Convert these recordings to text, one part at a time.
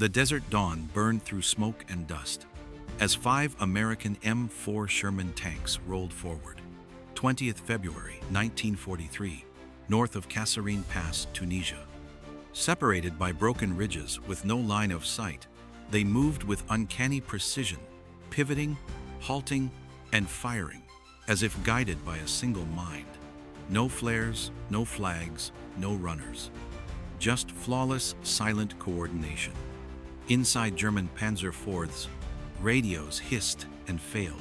The desert dawn burned through smoke and dust as 5 American M4 Sherman tanks rolled forward. 20th February 1943, north of Kasserine Pass, Tunisia. Separated by broken ridges with no line of sight, they moved with uncanny precision, pivoting, halting, and firing, as if guided by a single mind. No flares, no flags, no runners. Just flawless, silent coordination. Inside German Panzer IVs, radios hissed and failed.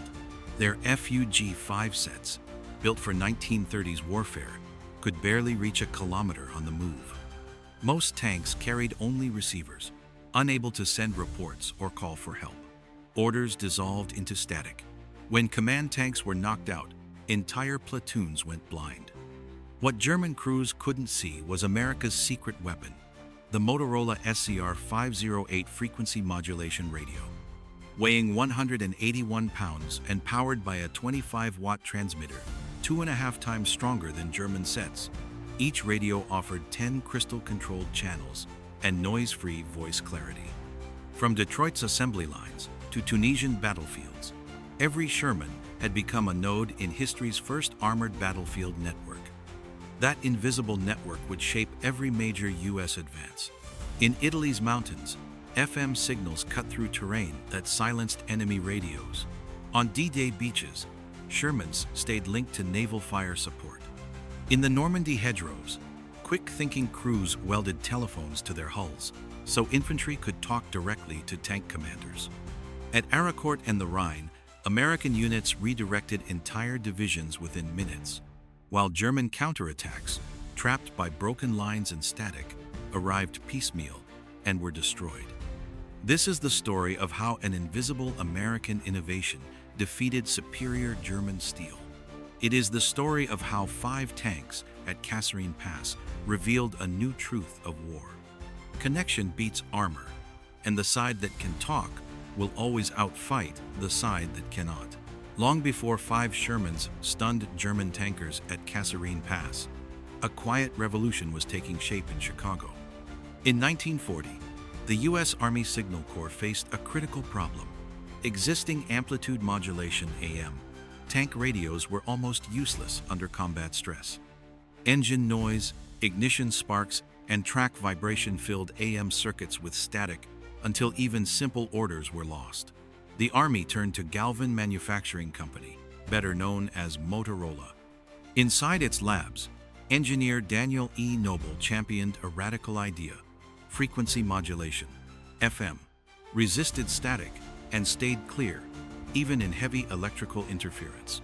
Their FUG-5 sets, built for 1930s warfare, could barely reach a kilometer on the move. Most tanks carried only receivers, unable to send reports or call for help. Orders dissolved into static. When command tanks were knocked out, entire platoons went blind. What German crews couldn't see was America's secret weapon, the Motorola SCR-508 frequency-modulation radio. Weighing 181 pounds and powered by a 25-watt transmitter, 2.5 times stronger than German sets, each radio offered 10 crystal-controlled channels and noise-free voice clarity. From Detroit's assembly lines to Tunisian battlefields, every Sherman had become a node in history's first armored battlefield network. That invisible network would shape every major U.S. advance. In Italy's mountains, FM signals cut through terrain that silenced enemy radios. On D-Day beaches, Shermans stayed linked to naval fire support. In the Normandy hedgerows, quick-thinking crews welded telephones to their hulls, so infantry could talk directly to tank commanders. At Arracourt and the Rhine, American units redirected entire divisions within minutes, while German counterattacks, trapped by broken lines and static, arrived piecemeal and were destroyed. This is the story of how an invisible American innovation defeated superior German steel. It is the story of how 5 tanks at Kasserine Pass revealed a new truth of war. Connection beats armor, and the side that can talk will always outfight the side that cannot. Long before 5 Shermans stunned German tankers at Kasserine Pass, a quiet revolution was taking shape in Chicago. In 1940, the U.S. Army Signal Corps faced a critical problem. Existing amplitude modulation AM tank radios were almost useless under combat stress. Engine noise, ignition sparks, and track vibration filled AM circuits with static until even simple orders were lost. The Army turned to Galvin Manufacturing Company, better known as Motorola. Inside its labs, engineer Daniel E. Noble championed a radical idea: frequency modulation. FM resisted static and stayed clear, even in heavy electrical interference.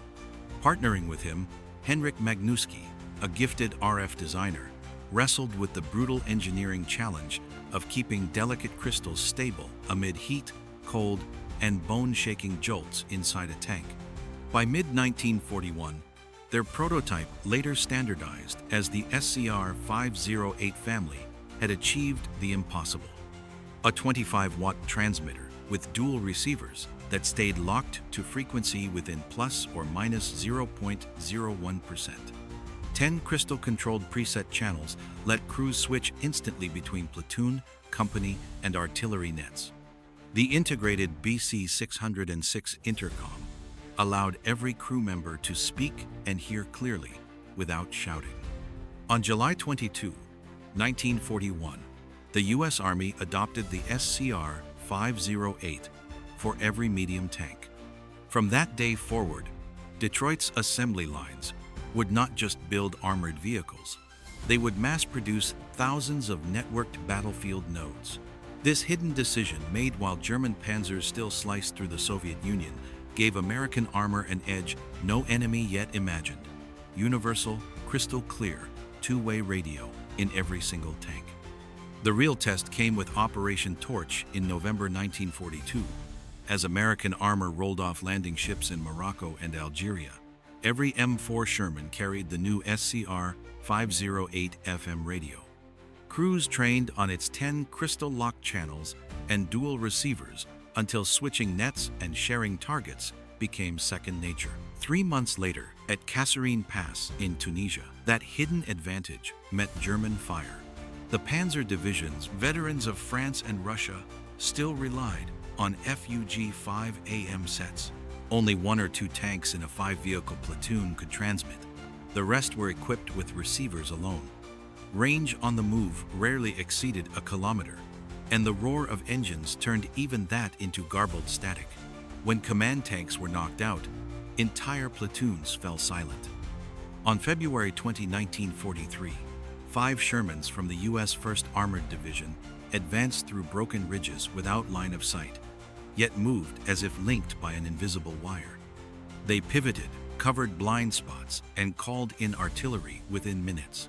Partnering with him, Henryk Magnuski, a gifted RF designer, wrestled with the brutal engineering challenge of keeping delicate crystals stable amid heat, cold, and bone-shaking jolts inside a tank. By mid-1941, their prototype, later standardized as the SCR-508 family, had achieved the impossible. A 25-watt transmitter with dual receivers that stayed locked to frequency within plus or minus 0.01%. 10 crystal-controlled preset channels let crews switch instantly between platoon, company, and artillery nets. The integrated BC-606 intercom allowed every crew member to speak and hear clearly without shouting. On July 22, 1941, the U.S. Army adopted the SCR-508 for every medium tank. From that day forward, Detroit's assembly lines would not just build armored vehicles, they would mass-produce thousands of networked battlefield nodes. This hidden decision, made while German panzers still sliced through the Soviet Union, gave American armor an edge no enemy yet imagined: universal, crystal clear, two-way radio in every single tank. The real test came with Operation Torch in November 1942. As American armor rolled off landing ships in Morocco and Algeria, every M4 Sherman carried the new SCR-508 FM radio. Crews trained on its 10 crystal lock channels and dual receivers until switching nets and sharing targets became second nature. 3 months later, at Kasserine Pass in Tunisia, that hidden advantage met German fire. The Panzer divisions, veterans of France and Russia, still relied on FUG-5AM sets. Only 1 or 2 tanks in a 5-vehicle platoon could transmit. The rest were equipped with receivers alone. Range on the move rarely exceeded a kilometer, and the roar of engines turned even that into garbled static. When command tanks were knocked out, entire platoons fell silent. On February 20, 1943, 5 Shermans from the U.S. 1st Armored Division advanced through broken ridges without line of sight, yet moved as if linked by an invisible wire. They pivoted, covered blind spots, and called in artillery within minutes.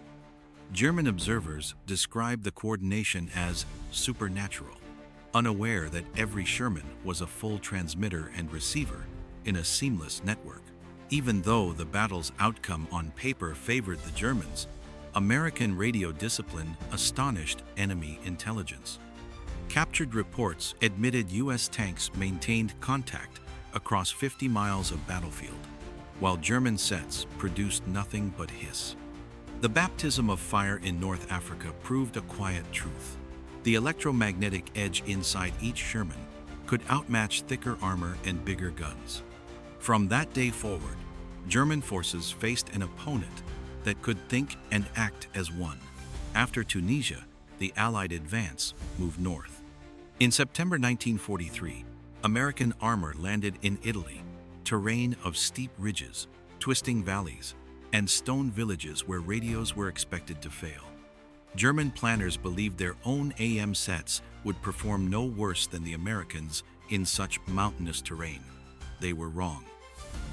German observers described the coordination as supernatural, unaware that every Sherman was a full transmitter and receiver in a seamless network. Even though the battle's outcome on paper favored the Germans, American radio discipline astonished enemy intelligence. Captured reports admitted U.S. tanks maintained contact across 50 miles of battlefield, while German sets produced nothing but hiss. The baptism of fire in North Africa proved a quiet truth. The electromagnetic edge inside each Sherman could outmatch thicker armor and bigger guns. From that day forward, German forces faced an opponent that could think and act as one. After Tunisia, the Allied advance moved north. In September 1943, American armor landed in Italy, terrain of steep ridges, twisting valleys, and stone villages where radios were expected to fail. German planners believed their own AM sets would perform no worse than the Americans in such mountainous terrain. They were wrong.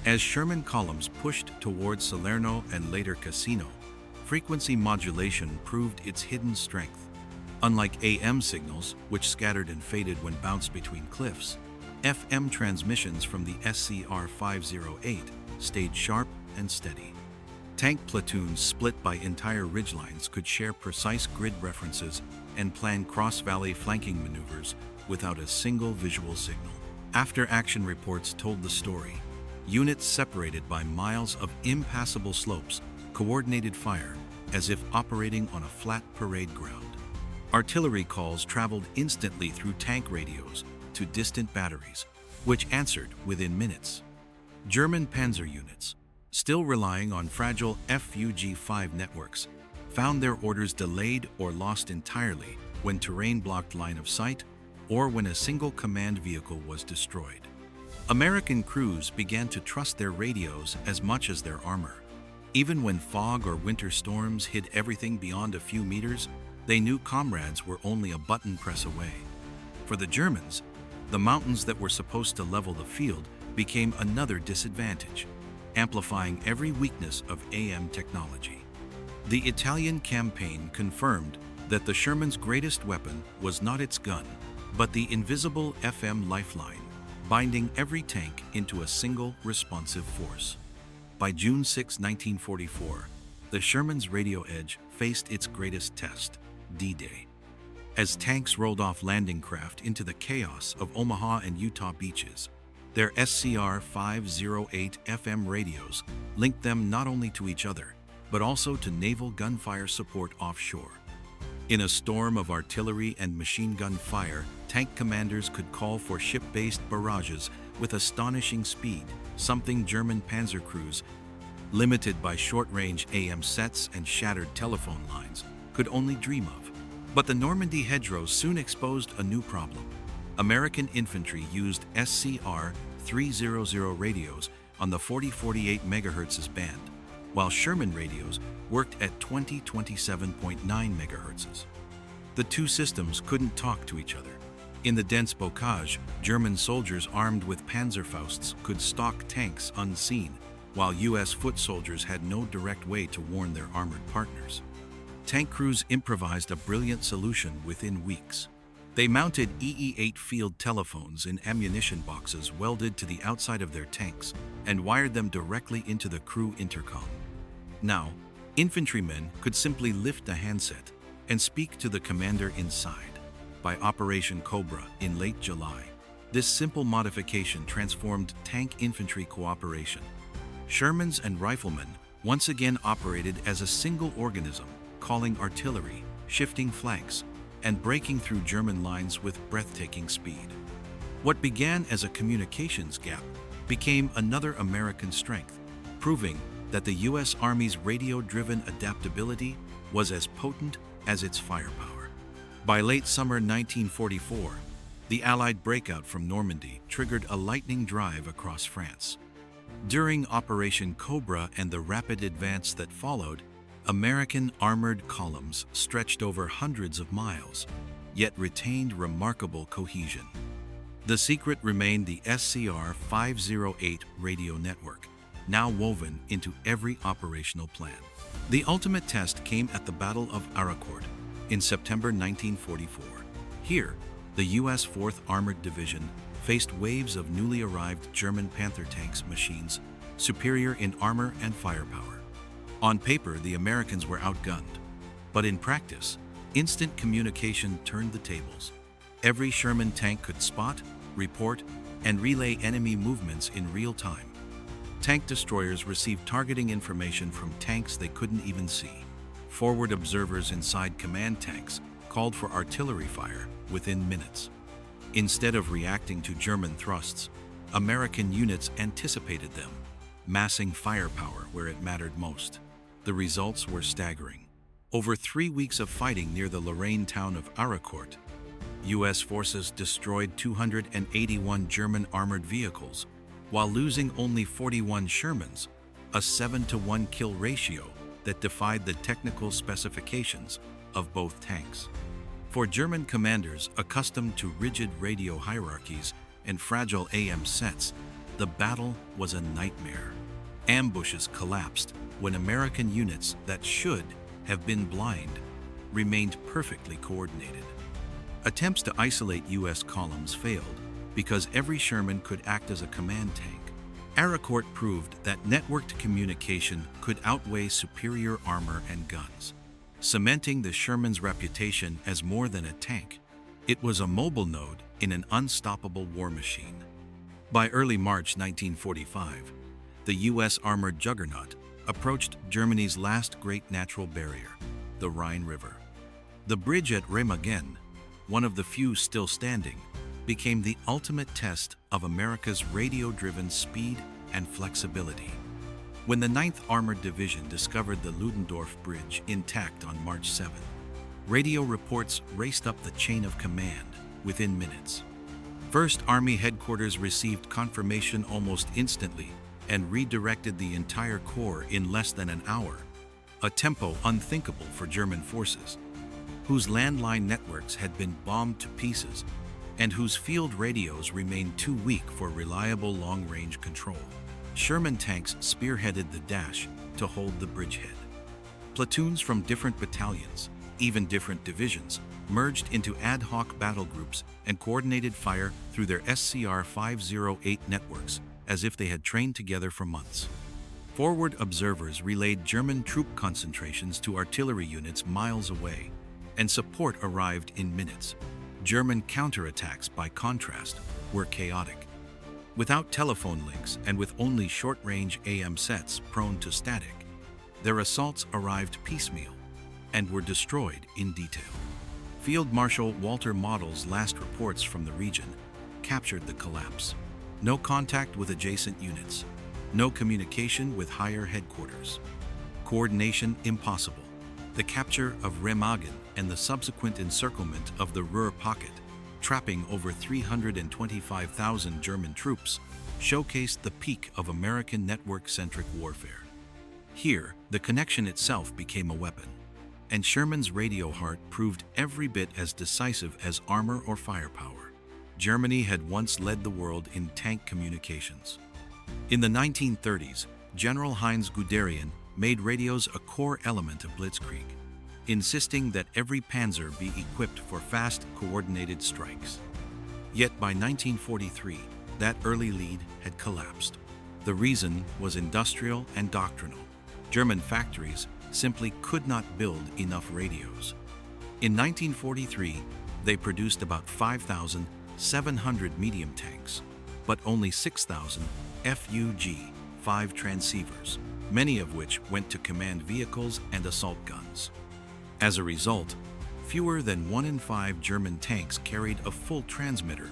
As Sherman columns pushed towards Salerno and later Cassino, frequency modulation proved its hidden strength. Unlike AM signals, which scattered and faded when bounced between cliffs, FM transmissions from the SCR 508 stayed sharp and steady. Tank platoons split by entire ridgelines could share precise grid references and plan cross-valley flanking maneuvers without a single visual signal. After-action reports told the story. Units separated by miles of impassable slopes coordinated fire as if operating on a flat parade ground. Artillery calls traveled instantly through tank radios to distant batteries, which answered within minutes. German Panzer units, still relying on fragile FUG-5 networks, found their orders delayed or lost entirely when terrain blocked line of sight or when a single command vehicle was destroyed. American crews began to trust their radios as much as their armor. Even when fog or winter storms hid everything beyond a few meters, they knew comrades were only a button press away. For the Germans, the mountains that were supposed to level the field became another disadvantage, amplifying every weakness of AM technology. The Italian campaign confirmed that the Sherman's greatest weapon was not its gun, but the invisible FM lifeline, binding every tank into a single responsive force. By June 6, 1944, the Sherman's radio edge faced its greatest test, D-Day. As tanks rolled off landing craft into the chaos of Omaha and Utah beaches, their SCR 508 FM radios linked them not only to each other, but also to naval gunfire support offshore. In a storm of artillery and machine gun fire, tank commanders could call for ship-based barrages with astonishing speed, something German Panzer crews, limited by short-range AM sets and shattered telephone lines, could only dream of. But the Normandy hedgerows soon exposed a new problem. American infantry used SCR 300 radios on the 40-48 MHz band, while Sherman radios worked at 27.9 MHz. The two systems couldn't talk to each other. In the dense bocage, German soldiers armed with Panzerfausts could stalk tanks unseen, while U.S. foot soldiers had no direct way to warn their armored partners. Tank crews improvised a brilliant solution within weeks. They mounted EE-8 field telephones in ammunition boxes welded to the outside of their tanks and wired them directly into the crew intercom. Now, infantrymen could simply lift a handset and speak to the commander inside. By Operation Cobra in late July, this simple modification transformed tank infantry cooperation. Shermans and riflemen once again operated as a single organism, calling artillery, shifting flanks, and breaking through German lines with breathtaking speed. What began as a communications gap became another American strength, proving that the U.S. Army's radio-driven adaptability was as potent as its firepower. By late summer 1944, the Allied breakout from Normandy triggered a lightning drive across France. During Operation Cobra and the rapid advance that followed, American armored columns stretched over hundreds of miles, yet retained remarkable cohesion. The secret remained the SCR-508 radio network, now woven into every operational plan. The ultimate test came at the Battle of Arracourt in September 1944. Here, the U.S. 4th Armored Division faced waves of newly arrived German Panzer tanks machines, superior in armor and firepower. On paper, the Americans were outgunned, but in practice, instant communication turned the tables. Every Sherman tank could spot, report, and relay enemy movements in real time. Tank destroyers received targeting information from tanks they couldn't even see. Forward observers inside command tanks called for artillery fire within minutes. Instead of reacting to German thrusts, American units anticipated them, massing firepower where it mattered most. The results were staggering. Over 3 weeks of fighting near the Lorraine town of Arracourt, U.S. forces destroyed 281 German armored vehicles, while losing only 41 Shermans, a 7-to-1 kill ratio that defied the technical specifications of both tanks. For German commanders accustomed to rigid radio hierarchies and fragile AM sets, the battle was a nightmare. Ambushes collapsed when American units that should have been blind remained perfectly coordinated. Attempts to isolate U.S. columns failed because every Sherman could act as a command tank. Arracourt proved that networked communication could outweigh superior armor and guns, cementing the Sherman's reputation as more than a tank. It was a mobile node in an unstoppable war machine. By early March 1945, the U.S. armored juggernaut approached Germany's last great natural barrier, the Rhine River. The bridge at Remagen, one of the few still standing, became the ultimate test of America's radio-driven speed and flexibility. When the 9th Armored Division discovered the Ludendorff Bridge intact on March 7, radio reports raced up the chain of command within minutes. First Army headquarters received confirmation almost instantly and redirected the entire corps in less than an hour, a tempo unthinkable for German forces, whose landline networks had been bombed to pieces and whose field radios remained too weak for reliable long-range control. Sherman tanks spearheaded the dash to hold the bridgehead. Platoons from different battalions, even different divisions, merged into ad hoc battle groups and coordinated fire through their SCR-508 networks as if they had trained together for months. Forward observers relayed German troop concentrations to artillery units miles away, and support arrived in minutes. German counterattacks, by contrast, were chaotic. Without telephone links and with only short-range AM sets prone to static, their assaults arrived piecemeal and were destroyed in detail. Field Marshal Walter Model's last reports from the region captured the collapse. No contact with adjacent units, no communication with higher headquarters. Coordination impossible. The capture of Remagen and the subsequent encirclement of the Ruhr pocket, trapping over 325,000 German troops, showcased the peak of American network-centric warfare. Here, the connection itself became a weapon, and Sherman's radio heart proved every bit as decisive as armor or firepower. Germany had once led the world in tank communications. In the 1930s, General Heinz Guderian made radios a core element of Blitzkrieg, insisting that every panzer be equipped for fast, coordinated strikes. Yet by 1943, that early lead had collapsed. The reason was industrial and doctrinal. German factories simply could not build enough radios. In 1943, they produced about 5,700 medium tanks, but only 6,000 FUG-5 transceivers, many of which went to command vehicles and assault guns. As a result, Fewer than 1 in 5 German tanks carried a full transmitter,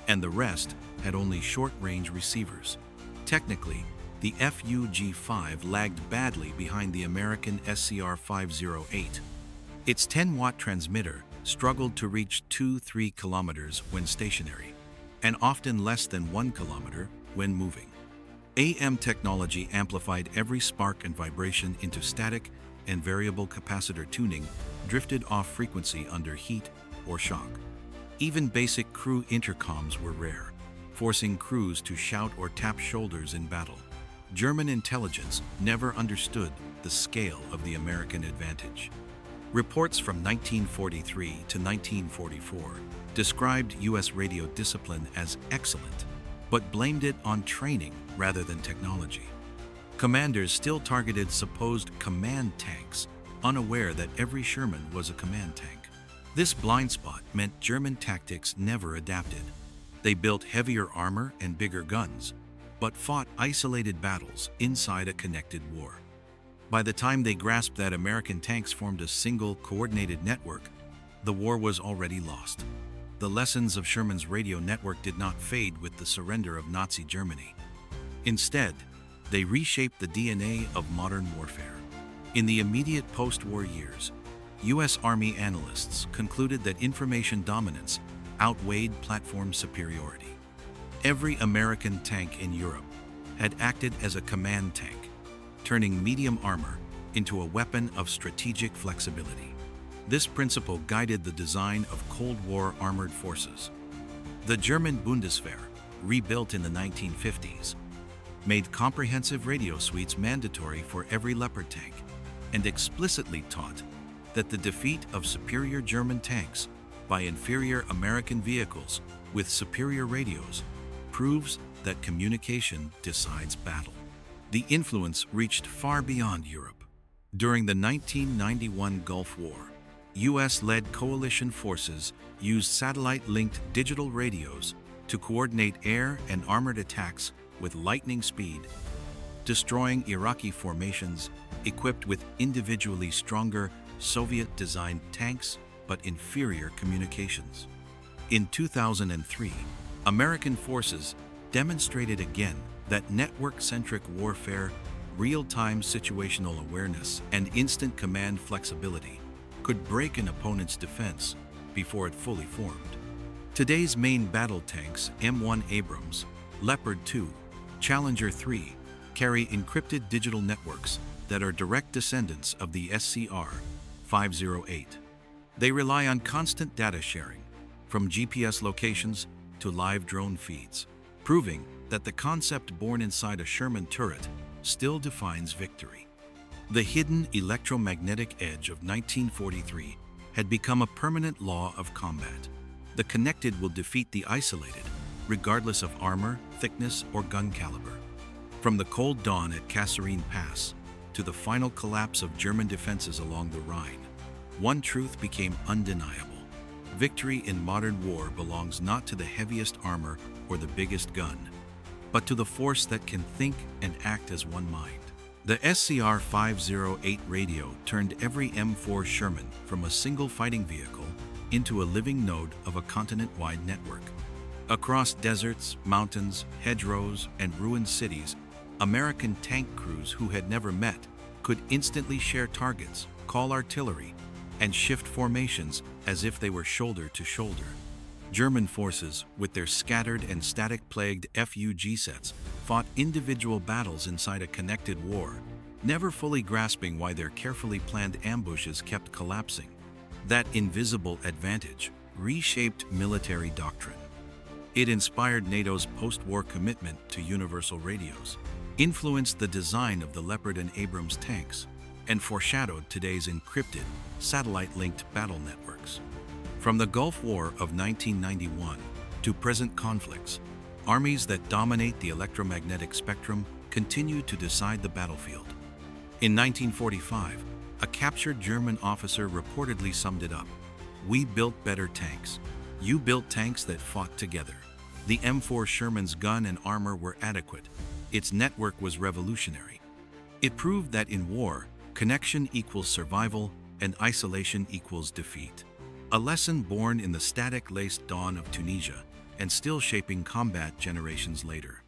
and the rest had only short-range receivers. Technically, the FUG-5 lagged badly behind the American SCR-508. Its 10-watt transmitter struggled to reach 2-3 kilometers when stationary, and often less than 1 kilometer when moving. AM technology amplified every spark and vibration into static and variable capacitor tuning, drifted off frequency under heat or shock. Even basic crew intercoms were rare, forcing crews to shout or tap shoulders in battle. German intelligence never understood the scale of the American advantage. Reports from 1943 to 1944 described U.S. radio discipline as excellent, but blamed it on training rather than technology. Commanders still targeted supposed command tanks, unaware that every Sherman was a command tank. This blind spot meant German tactics never adapted. They built heavier armor and bigger guns, but fought isolated battles inside a connected war. By the time they grasped that American tanks formed a single, coordinated network, the war was already lost. The lessons of Sherman's radio network did not fade with the surrender of Nazi Germany. Instead, they reshaped the DNA of modern warfare. In the immediate post-war years, U.S. Army analysts concluded that information dominance outweighed platform superiority. Every American tank in Europe had acted as a command tank, turning medium armor into a weapon of strategic flexibility. This principle guided the design of Cold War armored forces. The German Bundeswehr, rebuilt in the 1950s, made comprehensive radio suites mandatory for every Leopard tank, and explicitly taught that the defeat of superior German tanks by inferior American vehicles with superior radios proves that communication decides battle. The influence reached far beyond Europe. During the 1991 Gulf War, U.S.-led coalition forces used satellite-linked digital radios to coordinate air and armored attacks with lightning speed, destroying Iraqi formations equipped with individually stronger Soviet-designed tanks but inferior communications. In 2003, American forces demonstrated again that network-centric warfare, real-time situational awareness, and instant command flexibility could break an opponent's defense before it fully formed. Today's main battle tanks, M1 Abrams, Leopard 2, Challenger 3, carry encrypted digital networks that are direct descendants of the SCR-508. They rely on constant data sharing, from GPS locations to live drone feeds, proving that the concept born inside a Sherman turret still defines victory. The hidden electromagnetic edge of 1943 had become a permanent law of combat. The connected will defeat the isolated, regardless of armor, thickness, or gun caliber. From the cold dawn at Kasserine Pass to the final collapse of German defenses along the Rhine, one truth became undeniable. Victory in modern war belongs not to the heaviest armor or the biggest gun, but to the force that can think and act as one mind. The SCR-508 radio turned every M4 Sherman from a single fighting vehicle into a living node of a continent-wide network. Across deserts, mountains, hedgerows, and ruined cities, American tank crews who had never met could instantly share targets, call artillery, and shift formations as if they were shoulder to shoulder. German forces, with their scattered and static-plagued FUG sets, fought individual battles inside a connected war, never fully grasping why their carefully planned ambushes kept collapsing. That invisible advantage reshaped military doctrine. It inspired NATO's post-war commitment to universal radios, influenced the design of the Leopard and Abrams tanks, and foreshadowed today's encrypted, satellite-linked battle networks. From the Gulf War of 1991 to present conflicts, armies that dominate the electromagnetic spectrum continue to decide the battlefield. In 1945, a captured German officer reportedly summed it up: "We built better tanks. You built tanks that fought together." The M4 Sherman's gun and armor were adequate. Its network was revolutionary. It proved that in war, connection equals survival and isolation equals defeat. A lesson born in the static-laced dawn of Tunisia and still shaping combat generations later.